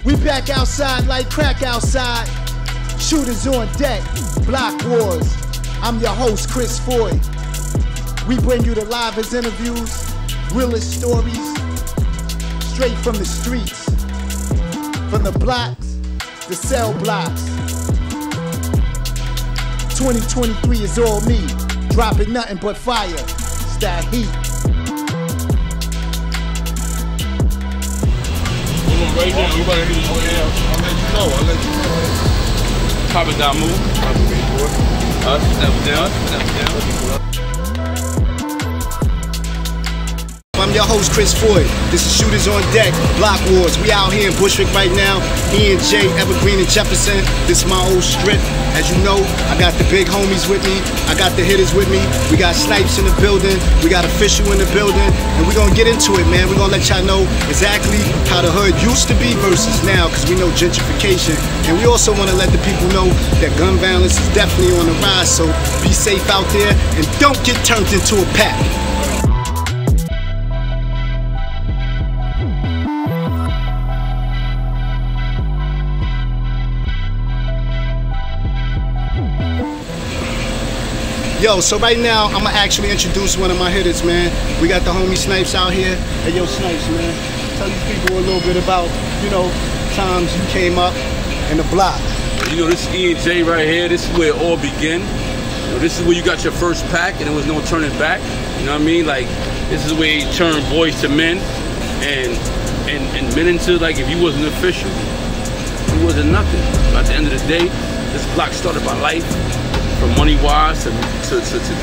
We back outside like crack outside. Shooters on deck, block wars. I'm your host, Chris Foye. We bring you the livest interviews, realest stories, straight from the streets, from the blocks, the cell blocks. 2023 is all me, dropping nothing but fire. It's that heat. Right now, we about to do this. I'll let you know. Top it down, move. Step down, step down. I'm your host, Chris Foye. This is Shooters on Deck, Block Wars. We out here in Bushwick right now. E&J, Evergreen, and Jefferson. This is my old strip. As you know, I got the big homies with me. I got the hitters with me. We got Snipes in the building. We got Official in the building. And we're going to get into it, man. We're going to let y'all know exactly how the hood used to be versus now, because we know gentrification. And we also want to let the people know that gun violence is definitely on the rise. So be safe out there and don't get turned into a pack. Yo, so right now, I'm gonna actually introduce one of my hitters, man. We got the homie Snipes out here. Hey, yo, Snipes, man. Tell these people a little bit about, you know, times you came up in the block. You know, this is E&J right here. This is where it all began. You know, this is where you got your first pack and there was no turning back. You know what I mean? Like, this is where you turn boys to men and men into, like, if you wasn't official, you wasn't nothing. But at the end of the day, this block started by life. From money-wise to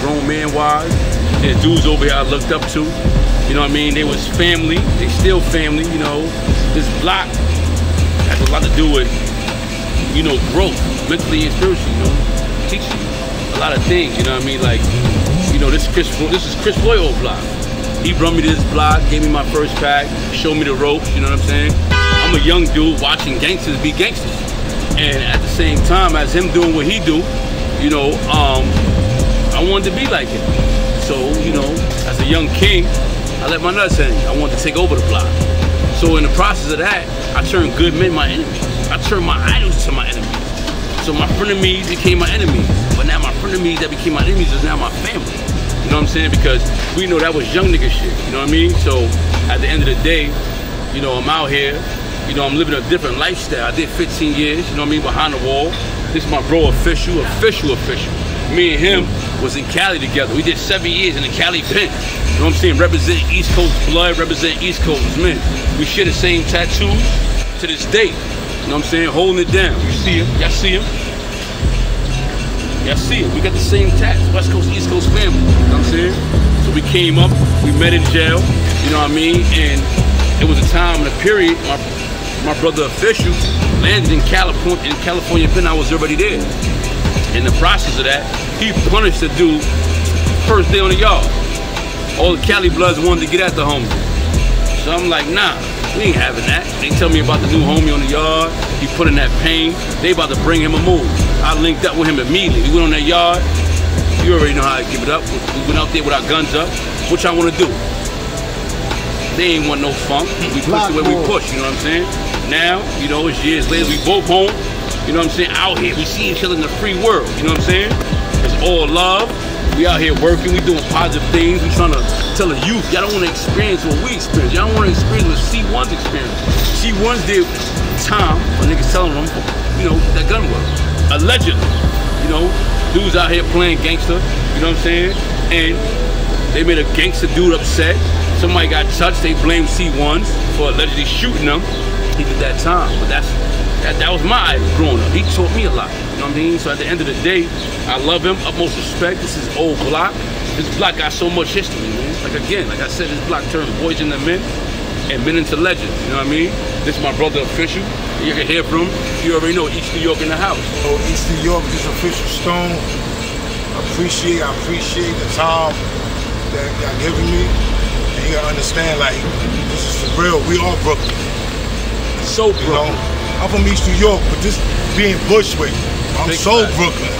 grown man-wise. There's dudes over here I looked up to. You know what I mean? They was family. They still family, you know. This block has a lot to do with, you know, growth, mentally and spiritually, you know. Teaching you a lot of things, you know what I mean? Like, you know, this is Chris Foye old block. He brought me to this block, gave me my first pack, showed me the ropes, you know what I'm saying? I'm a young dude watching gangsters be gangsters. And at the same time as him doing what he do, you know, I wanted to be like him. So, you know, as a young king, I let my nuts hang. I wanted to take over the block. So in the process of that, I turned good men my enemies. I turned my idols to my enemies. So my frenemies became my enemies. But now my frenemies that became my enemies is now my family. You know what I'm saying? Because we know that was young nigga shit. You know what I mean? So at the end of the day, you know, I'm out here. You know, I'm living a different lifestyle. I did 15 years, you know what I mean, behind the wall. This is my bro, Official. Me and him was in Cali together. We did 7 years in the Cali pen. You know what I'm saying? Represent East Coast blood, represent East Coast men. We share the same tattoos to this day. You know what I'm saying? Holding it down. You see him? Y'all see him? Y'all see him? We got the same tats. West Coast, East Coast family. You know what I'm saying? So we came up, we met in jail. You know what I mean? And it was a time and a period. My brother Official landed in California pen. I was already there. In the process of that, he punished the dude first day on the yard. All the Cali bloods wanted to get at the homie. So I'm like, nah, we ain't having that. They tell me about the new homie on the yard. He put in that pain. They about to bring him a move. I linked up with him immediately. We went on that yard. You already know how to give it up. We went out there with our guns up. What y'all want to do? They ain't want no funk. We push the way we push, you know what I'm saying? Now, you know, it's years later, we both home. You know what I'm saying? Out here, we see each other in the free world. You know what I'm saying? It's all love. We out here working. We doing positive things. We trying to tell the youth, y'all don't want to experience what we experience. Y'all don't want to experience what C1's experience. C1's did time when niggas telling them, you know, that gun was. Allegedly. You know, dudes out here playing gangster. You know what I'm saying? And they made a gangster dude upset. Somebody got touched. They blamed C1s for allegedly shooting them. He did that time, but that was my idol growing up. He taught me a lot, you know what I mean? So at the end of the day, I love him, utmost respect. This is old block. This block got so much history, man. Like again, like I said, this block turned boys into men and men into legends, you know what I mean? This is my brother Official. You can hear from him. You already know East New York in the house. Oh, East New York, this Official Stone. I appreciate the time that y'all giving me. And you gotta understand, like, this is for real. We all Brooklyn. So Brooklyn. You know, I'm from East New York, but this being Bushwick, I'm so Brooklyn.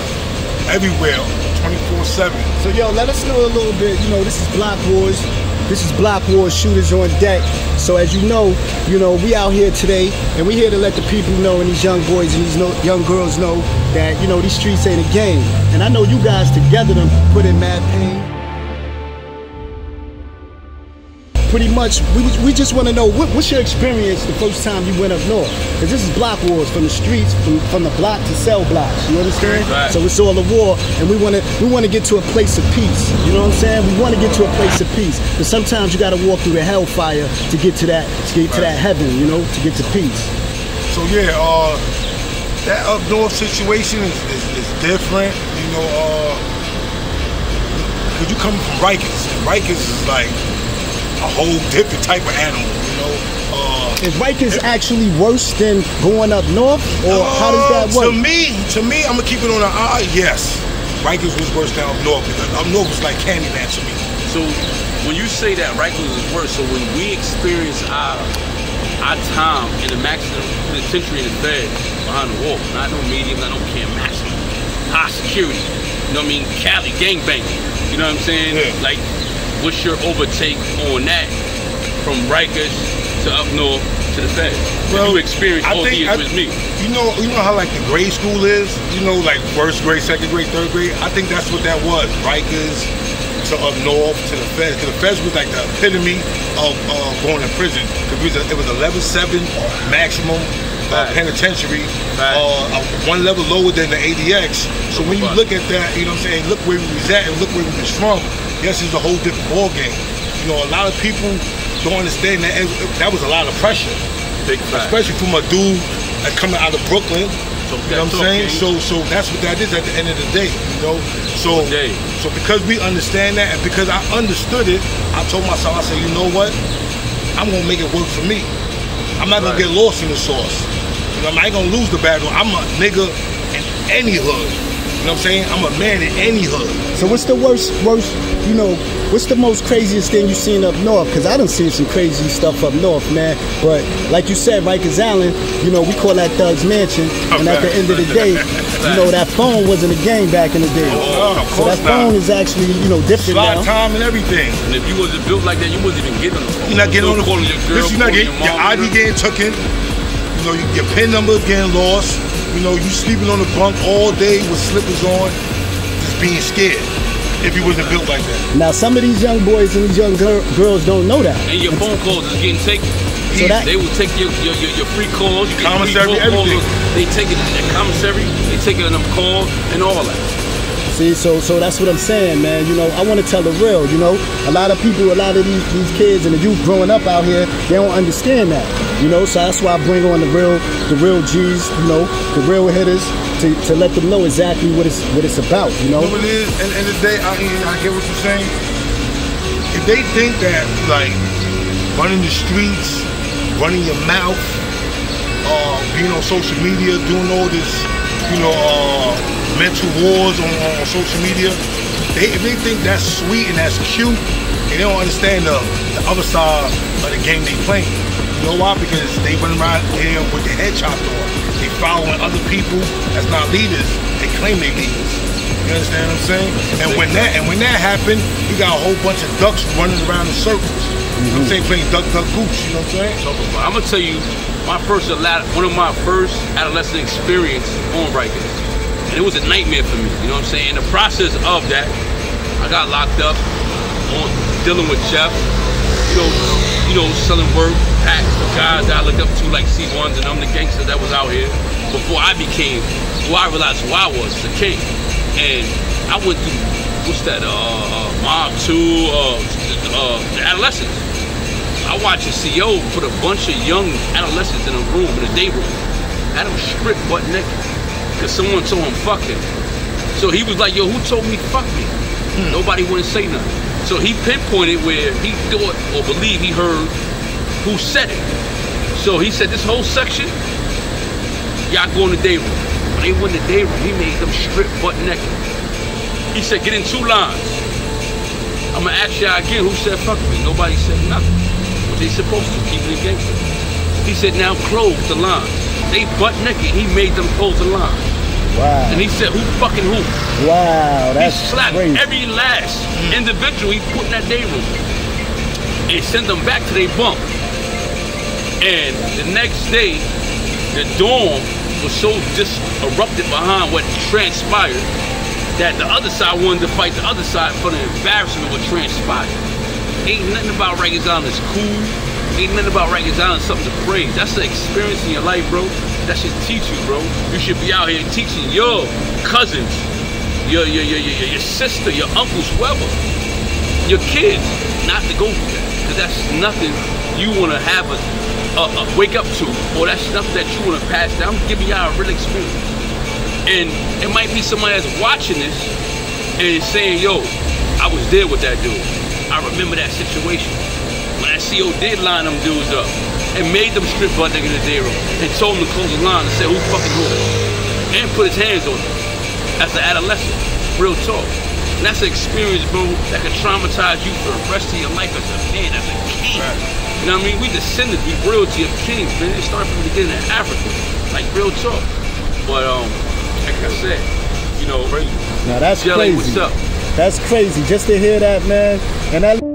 Everywhere, 24/7. So yo, let us know a little bit, you know, this is Block Wars. This is Block Wars, Shooters on deck. So as you know, we out here today, and we here to let the people know, and these young boys and these young girls know that, these streets ain't a game. And I know you guys together done put in mad pain. Pretty much, we just want to know, what's your experience the first time you went up north? Because this is Block Wars, from the streets, from the block to cell blocks, you understand? Right. So it's all a war, and we want to get to a place of peace, you know what I'm saying? We want to get to a place of peace, but sometimes you got to walk through the hellfire to get to that, heaven, to get to peace. So yeah, that up north situation is different, because you come from Rikers, and Rikers is like a whole different type of animal, Is Rikers actually worse than going up north, or how does that work? To me, I'm gonna keep it on the eye. Yes, Rikers was worse than up north, because up north was like Candyland to me. So when you say that Rikers is worse, so when we experience our time in the maximum penitentiary in the bed behind the wall, not no medium, not no camp, maximum, high security, Cali gangbanging, you know what I'm saying? Yeah. Like, what's your overtake on that, from Rikers to up north to the Fed? Well, you experienced all these with me. You know how like the grade school is? Like first grade, second grade, third grade? I think that's what that was. Rikers to up north to the Feds. Because the Feds was like the epitome of going to prison. It was a level 7 maximum penitentiary, one level lower than the ADX. So when you look at that, look where we was at and look where we was from. Yes, it's a whole different ball game. A lot of people don't understand that that was a lot of pressure. Big fact. Especially from a dude that's coming out of Brooklyn. So, you know what I'm saying? So that's what that is at the end of the day, So because we understand that, and because I understood it, I told myself, I said, you know what? I'm gonna make it work for me. I'm not gonna get lost in the sauce. I ain't gonna lose the battle. I'm a nigga in any hood. You know what I'm saying? I'm a man in any hood. So what's the worst, what's the most craziest thing you've seen up north? Because I done seen some crazy stuff up north, man. But like you said, Rikers Island, we call that Thug's Mansion. And at the end of the day, that phone wasn't a game back in the day. So that phone is actually, different now. Slot time and everything. And if you wasn't built like that, you wasn't even getting on the phone. You're not getting on the phone. You're not getting your ID getting taken. Your PIN number getting lost. You sleeping on the bunk all day with slippers on, just being scared if you wasn't built like that. Now, some of these young boys and these young girls don't know that. And your phone calls is getting taken. So they will take your free calls, you get commissary, everything. They take it in the commissary, they take it in them calls, and all that. See, so that's what I'm saying, man. I want to tell the real. A lot of people, a lot of these kids and the youth growing up out here, they don't understand that. So that's why I bring on the real G's, the real hitters, to let them know exactly what it's about. You know what it is? At the end of the day, I get what you're saying. If they think that like running the streets, running your mouth, being on social media, doing all this, mental wars on social media, if they think that's sweet and that's cute, they don't understand the other side of the game they playing. You know why? Because they run around here with their head chopped off. They following other people that's not leaders. They claim they leaders. You understand what I'm saying? And when that happened, you got a whole bunch of ducks running around in circles. You know what I'm saying? Playing duck, duck, goose. You know what I'm saying? So, I'm gonna tell you, one of my first adolescent experience on Rikers. And it was a nightmare for me, you know what I'm saying? In the process of that, I got locked up on dealing with Jeff, selling work packs for guys that I looked up to like C1s, and I'm the gangster that was out here before I became who I realized who I was, the king. And I went through, Mob 2, the adolescents. I watched a CO put a bunch of young adolescents in a room, in a day room, had them stripped butt naked. Because someone told him fuck him. So he was like, yo, who told me fuck me? Nobody wouldn't say nothing. So he pinpointed where he thought or believed he heard who said it. So he said, this whole section, y'all go in the day room. When they went in the day room, he made them strip butt naked. He said, get in 2 lines. I'm gonna ask y'all again, who said fuck me? Nobody said nothing. What they supposed to, keep it in gangster. He said, now close the lines. They butt naked, he made them close the line. Wow. And he said, who fucking who? Wow, that's He slapped crazy. every last individual he put in that day room. and send them back to their bunk. And the next day, the dorm was so disrupted behind what transpired that the other side wanted to fight the other side for the embarrassment of what transpired. Ain't nothing about Rikers Island is cool. Ain't nothing about Rikers Island something to praise. That's the experience in your life, bro. That should teach you, bro. You should be out here teaching your cousins, your sister, your uncles, whoever, your kids, not to go through that. Because that's nothing you want to have a wake up to, or that's nothing that you want to pass down. I'm giving y'all a real experience. And it might be somebody that's watching this and saying, yo, I was there with that dude. I remember that situation. When that CO did line them dudes up and made them strip butt nigga in the day room and told them to close the line and say who fucking who, and put his hands on them as an adolescent. Real talk. And that's an experience, bro, that can traumatize you for the rest of your life as a man, as a king. Right. You know what I mean? We descended, we royalty of kings, man. It started from the beginning in Africa. Like real talk. But like I said, you know, now that's Jelly, crazy. what's up? That's crazy. Just to hear that, man. And that